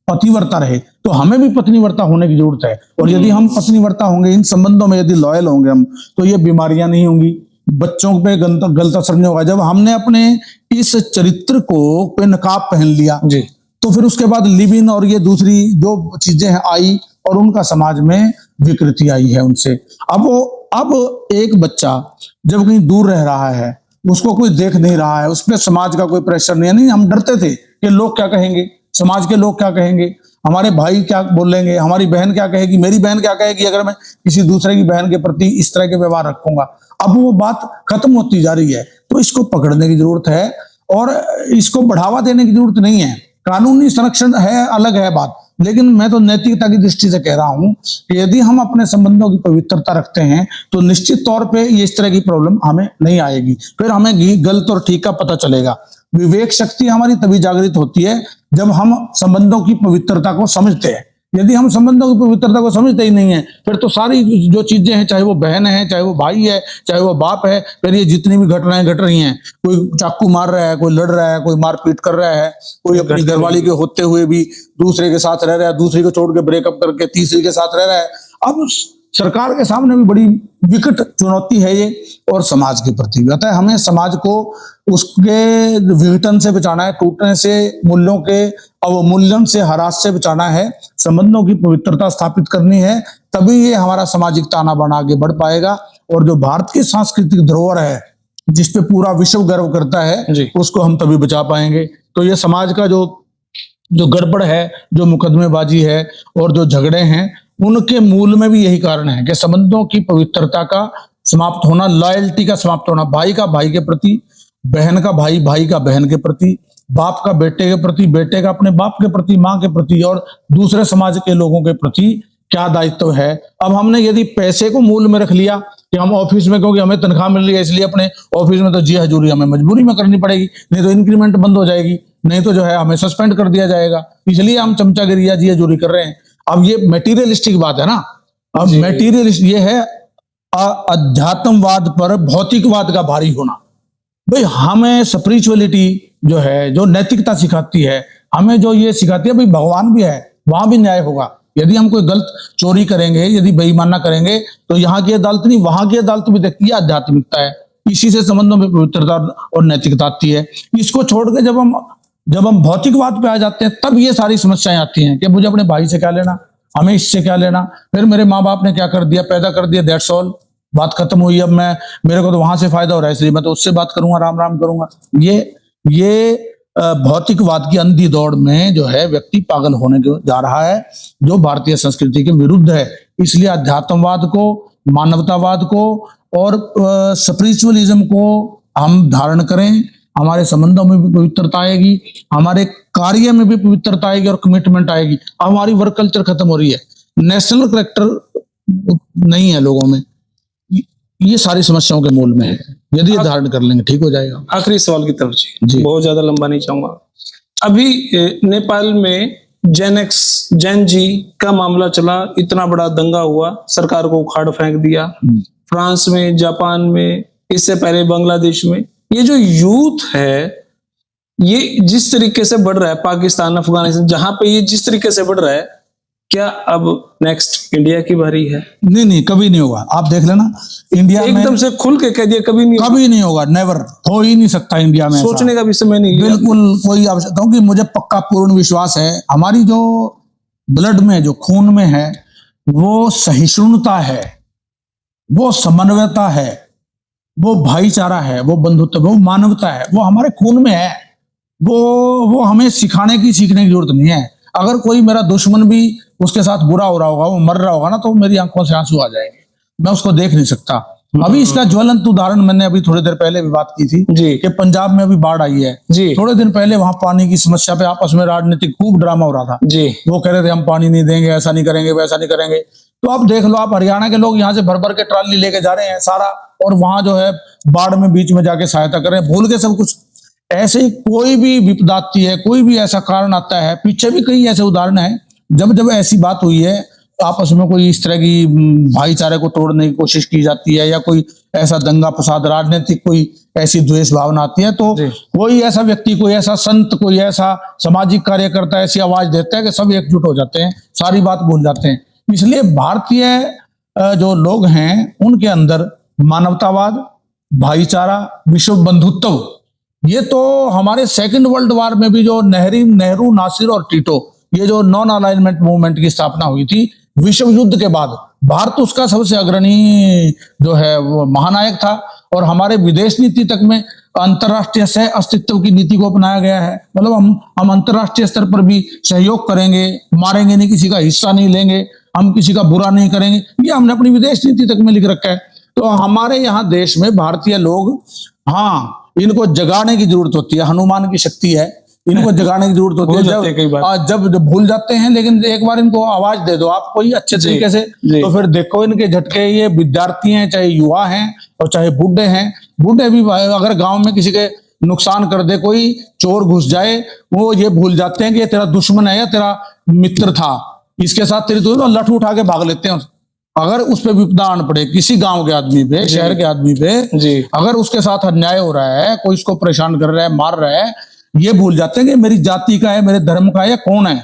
S1: पतिवर्ता रहे, तो हमें भी पत्नीवर्ता होने की जरूरत है। और यदि हम पत्नीवर्ता होंगे, इन संबंधों में यदि लॉयल होंगे हम, तो ये बीमारियां नहीं होंगी, बच्चों पे गलत असर नहीं होगा। जब हमने अपने इस चरित्र को पे नकाब पहन लिया जी, तो फिर उसके बाद लिव इन और ये दूसरी जो चीजें आई और उनका समाज में विकृति आई है उनसे। अब एक बच्चा जब कहीं दूर रह रहा है, उसको कोई देख नहीं रहा है, उस पर समाज का कोई प्रेशर नहीं। हम डरते थे कि लोग क्या कहेंगे, समाज के लोग क्या कहेंगे, हमारे भाई क्या बोलेंगे, हमारी बहन क्या कहेगी, मेरी बहन क्या कहेगी अगर मैं किसी दूसरे की बहन के प्रति इस तरह के व्यवहार रखूंगा। अब वो बात खत्म होती जा रही है। तो इसको पकड़ने की जरूरत है और इसको बढ़ावा देने की जरूरत नहीं है। कानूनी संरक्षण है, अलग है बात, लेकिन मैं तो नैतिकता की दृष्टि से कह रहा हूं कि यदि हम अपने संबंधों की पवित्रता रखते हैं तो निश्चित तौर पे ये इस तरह की प्रॉब्लम हमें नहीं आएगी। फिर हमें गलत और ठीक का पता चलेगा। विवेक शक्ति हमारी तभी जागृत होती है जब हम संबंधों की पवित्रता को समझते हैं। यदि हम संबंधों की पवित्रता को समझते ही नहीं है, फिर तो सारी जो चीजें हैं, चाहे वो बहन है, चाहे वो भाई है, चाहे वो बाप है, फिर ये जितनी भी घटनाएं घट रही हैं, कोई चाकू मार रहा है, कोई लड़ रहा है, कोई मारपीट कर रहा है, कोई अपनी घरवाली के होते हुए भी दूसरे के साथ रह रहा है, दूसरे को छोड़ के ब्रेकअप करके तीसरी के साथ रह रहा है। अब सरकार के सामने भी बड़ी विकट चुनौती है ये, और समाज के प्रति भी। अतः हमें समाज को उसके विघटन से बचाना है, टूटने से, मूल्यों के अवमूल्यन से, हरास से बचाना है, संबंधों की पवित्रता स्थापित करनी है। तभी ये हमारा सामाजिक ताना बाना आगे बढ़ पाएगा। और जो भारत की सांस्कृतिक धरोहर है, जिसपे पूरा विश्व गर्व करता है, उसको हम तभी बचा पाएंगे। तो ये समाज का जो गड़बड़ है, जो मुकदमेबाजी है और जो झगड़े हैं, उनके मूल में भी यही कारण है कि संबंधों की पवित्रता का समाप्त होना, लॉयल्टी का समाप्त होना, भाई का भाई के प्रति, बहन का भाई का बहन के प्रति, बाप का बेटे के प्रति, बेटे का अपने बाप के प्रति, माँ के प्रति और दूसरे समाज के लोगों के प्रति क्या दायित्व है। अब हमने यदि पैसे को मूल में रख लिया कि हम ऑफिस में, क्योंकि हमें तनख्वाह मिल रही है इसलिए अपने ऑफिस में तो जी हजूरी हमें मजबूरी में करनी पड़ेगी, नहीं तो इंक्रीमेंट बंद हो जाएगी, नहीं तो जो है हमें सस्पेंड कर दिया जाएगा, इसलिए हम चमचागिरी या जी हजूरी कर रहे हैं। अब ये मेटीरियलिस्टिक बात है ना। अब मेटीरियलिस्ट ये है अध्यात्मवाद पर भौतिकवाद का भारी होना। भाई हमें स्पिरिचुअलिटी जो है, जो नैतिकता सिखाती है, हमें जो ये सिखाती है, भाई भगवान भी है, वहां भी न्याय होगा। यदि हम कोई गलत चोरी करेंगे, यदि बेईमाना करेंगे, तो यहाँ की अदालत नहीं, वहां की अदालत भी देखती है। आध्यात्मिकता है, इसी से संबंधों में पवित्रता और नैतिकता आती है। इसको छोड़ के जब हम जब हम भौतिकवाद पे आ जाते हैं तब ये सारी समस्याएं आती हैं कि मुझे अपने भाई से क्या लेना, हमें इससे क्या लेना, फिर मेरे माँ बाप ने क्या कर दिया, पैदा कर दिया, दैट्स ऑल, बात खत्म हुई। अब मैं, मेरे को तो वहां से फायदा हो रहा है इसलिए मैं तो उससे बात करूंगा, राम राम करूंगा। ये भौतिकवाद की अंधी दौड़ में जो है व्यक्ति पागल होने को जा रहा है, जो भारतीय संस्कृति के विरुद्ध है। इसलिए अध्यात्मवाद को, मानवतावाद को और स्पिरिचुअलिज्म को हम धारण करें। हमारे संबंधों में भी पवित्रता आएगी, हमारे कार्य में भी पवित्रता आएगी और कमिटमेंट आएगी। हमारी वर्क कल्चर खत्म हो रही है, नेशनल करेक्टर नहीं है लोगों में। ये सारी समस्याओं के मूल में है। यदि ये धारण कर लेंगे ठीक हो जाएगा।
S2: आखिरी सवाल की तरफ
S1: जी।
S2: बहुत ज्यादा लंबा नहीं चाहूंगा। अभी नेपाल में जैन जी का मामला चला, इतना बड़ा दंगा हुआ, सरकार को उखाड़ फेंक दिया। फ्रांस में, जापान में, इससे पहले बांग्लादेश में, ये जो यूथ है ये जिस तरीके से बढ़ रहा है, पाकिस्तान, अफगानिस्तान, जहां पे ये जिस तरीके से बढ़ रहा है, क्या अब नेक्स्ट इंडिया की बारी है?
S1: नहीं, कभी नहीं होगा। आप देख लेना इंडिया में
S2: एकदम से खुल के कह दिया कभी नहीं
S1: होगा, नेवर, हो ही नहीं सकता इंडिया में।
S2: सोचने का भी समय नहीं,
S1: बिल्कुल कोई आवश्यकता, क्योंकि मुझे पक्का पूर्ण विश्वास है हमारी जो ब्लड में, जो खून में है, वो सहिष्णुता है, वो समन्वयता है, वो भाईचारा है, वो बंधुत्व, वो मानवता है, वो हमारे खून में है। वो हमें सीखने की जरूरत नहीं है। अगर कोई मेरा दुश्मन भी उसके साथ बुरा हो रहा होगा, वो मर रहा होगा ना, तो मेरी आंखों से आंसू आ जाएंगे, मैं उसको देख नहीं सकता। अभी इसका ज्वलंत उदाहरण मैंने अभी थोड़ी देर पहले भी बात की थी कि पंजाब में अभी बाढ़ आई है जी। थोड़े दिन पहले वहां पानी की समस्या पे आपस में राजनीतिक खूब ड्रामा हो रहा था जी। वो कह रहे थे हम पानी नहीं देंगे, ऐसा नहीं करेंगे, वैसा नहीं करेंगे। तो अब देख लो, आप हरियाणा के लोग यहाँ से भर भर के ट्राली लेके जा रहे हैं सारा, और वहां जो है बाढ़ में बीच में जाके सहायता कर रहे हैं, भूल के सब कुछ। ऐसे कोई भी विपदा आती है, कोई भी ऐसा कारण आता है, पीछे भी कई ऐसे उदाहरण है, जब ऐसी बात हुई है, आपस में कोई इस तरह की भाईचारे को तोड़ने की कोशिश की जाती है, या कोई ऐसा दंगा फसाद, राजनीतिक कोई ऐसी द्वेष भावना आती है, तो कोई ऐसा व्यक्ति, कोई ऐसा संत, कोई ऐसा सामाजिक कार्यकर्ता ऐसी आवाज देता है कि सब एकजुट हो जाते हैं, सारी बात भूल जाते हैं। इसलिए भारतीय जो लोग हैं उनके अंदर मानवतावाद, भाईचारा, विश्व बंधुत्व, ये तो हमारे सेकंड वर्ल्ड वॉर में भी जो नेहरू, नासिर और टीटो, ये जो नॉन अलाइनमेंट मूवमेंट की स्थापना हुई थी विश्व युद्ध के बाद, भारत उसका सबसे अग्रणी जो है वो महानायक था। और हमारे विदेश नीति तक में अंतर्राष्ट्रीय सह अस्तित्व की नीति को अपनाया गया है। मतलब हम अंतर्राष्ट्रीय स्तर पर भी सहयोग करेंगे, मारेंगे नहीं, किसी का हिस्सा नहीं लेंगे, हम किसी का बुरा नहीं करेंगे, ये हमने अपनी विदेश नीति तक में लिख रखा है। तो हमारे यहाँ देश में भारतीय लोग, हाँ, इनको जगाने की जरूरत होती है, हनुमान की शक्ति है, इनको जगाने की जरूरत होती है। जब भूल जाते हैं, लेकिन एक बार इनको आवाज दे दो आप कोई अच्छे तरीके से, तो फिर देखो इनके झटके। ये विद्यार्थी हैं, चाहे युवा हैं और चाहे बूढ़े हैं, बूढ़े भी अगर गांव में किसी के नुकसान कर दे, कोई चोर घुस जाए, वो ये भूल जाते हैं कि ये तेरा दुश्मन है या तेरा मित्र था, इसके साथ तेरी तो लठ उठा के भाग लेते हैं। अगर उस पर विपदा आन पड़े किसी गांव के आदमी पे, शहर के आदमी पे, अगर उसके साथ अन्याय हो रहा है, कोई उसको परेशान कर रहा है, मार रहा है, ये भूल जाते हैं कि मेरी जाति का है, मेरे धर्म का है, या कौन है।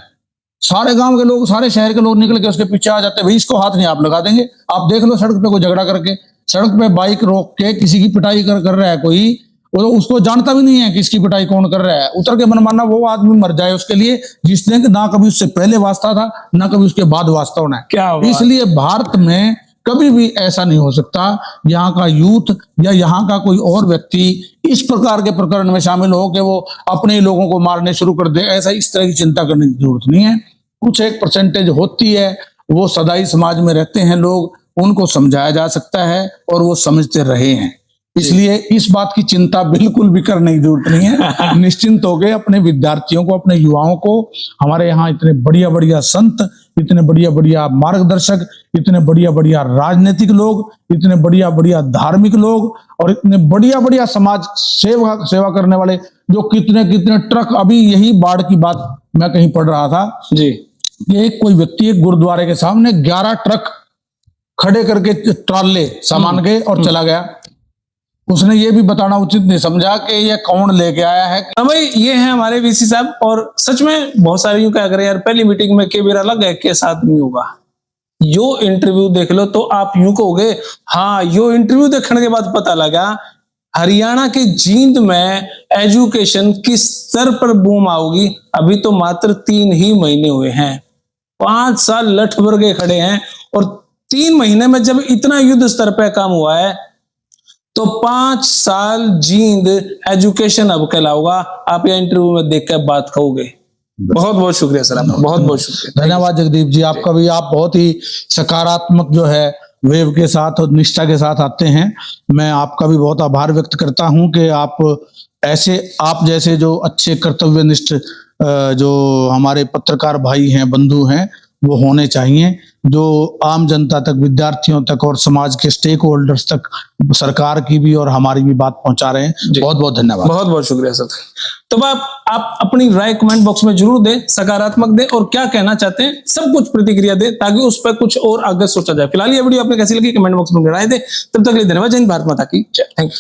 S1: सारे गांव के लोग, सारे शहर के लोग निकल के उसके पीछे आ जाते हैं, भाई इसको हाथ नहीं आप लगा देंगे। आप देख लो सड़क पे कोई झगड़ा करके, सड़क पे बाइक रोक के किसी की पिटाई कर रहा है कोई, उसको जानता भी नहीं है कि इसकी पिटाई कौन कर रहा है, उतर के मनमाना वो आदमी मर जाए उसके लिए, जिसने ना कभी उससे पहले वास्ता था, ना कभी उसके बाद वास्ता होना है। क्या इसलिए भारत में कभी भी ऐसा नहीं हो सकता यहाँ का यूथ या यहाँ का कोई और व्यक्ति इस प्रकार के प्रकरण में शामिल हो कि वो अपने लोगों को मारने शुरू कर दे। ऐसा इस तरह की चिंता करने की जरूरत नहीं है। कुछ एक परसेंटेज होती है, वो सदाई समाज में रहते हैं लोग, उनको समझाया जा सकता है और वो समझते रहे हैं। इसलिए इस बात की चिंता बिल्कुल भी करने की जरूरत नहीं है। निश्चिंत हो गए अपने विद्यार्थियों को, अपने युवाओं को, हमारे यहाँ इतने बढ़िया बढ़िया संत, इतने बढ़िया बढ़िया मार्गदर्शक, इतने बढ़िया बढ़िया राजनीतिक लोग, इतने बढ़िया बढ़िया धार्मिक लोग और इतने बढ़िया बढ़िया समाज सेवा करने वाले, जो कितने कितने ट्रक, अभी यही बाढ़ की बात मैं कहीं पढ़ रहा था जी, एक कोई व्यक्ति एक गुरुद्वारे के सामने 11 ट्रक खड़े करके ट्राले सामान के और चला गया। उसने ये भी बताना उचित नहीं समझा कि ये कौन लेके आया है।
S2: भाई ये है हमारे वीसी साहब, और सच में बहुत सारे यूं क्या करें यार, पहली मीटिंग में के मेरा लग है के साथ नहीं होगा। यो इंटरव्यू देख लो तो आप यूं कहोगे हाँ, यो इंटरव्यू देखने के बाद पता लगा हरियाणा के जींद में एजुकेशन किस स्तर पर बूम आओगी, अभी तो मात्र 3 ही महीने हुए हैं। 5 साल लठ बरगे खड़े हैं और 3 महीने में जब इतना युद्ध स्तर पर काम हुआ है तो 5 साल जींद एजुकेशन अब कहलाऊगा। आप यह इंटरव्यू में देख कर बात कहोगे। बहुत बहुत शुक्रिया सर, आपका बहुत बहुत शुक्रिया।
S1: धन्यवाद जगदीप जी, आपका भी। आप बहुत ही सकारात्मक जो है वेव के साथ और निष्ठा के साथ आते हैं। मैं आपका भी बहुत आभार व्यक्त करता हूं कि आप जैसे जो अच्छे कर्तव्यनिष्ठ जो हमारे पत्रकार भाई हैं, बंधु हैं, वो होने चाहिए, जो आम जनता तक, विद्यार्थियों तक और समाज के स्टेक होल्डर्स तक, सरकार की भी और हमारी भी बात पहुंचा रहे हैं। बहुत बहुत धन्यवाद।
S2: बहुत बहुत शुक्रिया सर। तो आप अपनी राय कमेंट बॉक्स में जरूर दें, सकारात्मक दें और क्या कहना चाहते हैं सब कुछ प्रतिक्रिया दें, ताकि उस पर कुछ और आगे सोचा जाए। फिलहाल ये वीडियो आपने कैसी लगी कमेंट बॉक्स में राय दें। तब तक के लिए धन्यवाद। जय हिंद, भारत माता की जय। Thank you.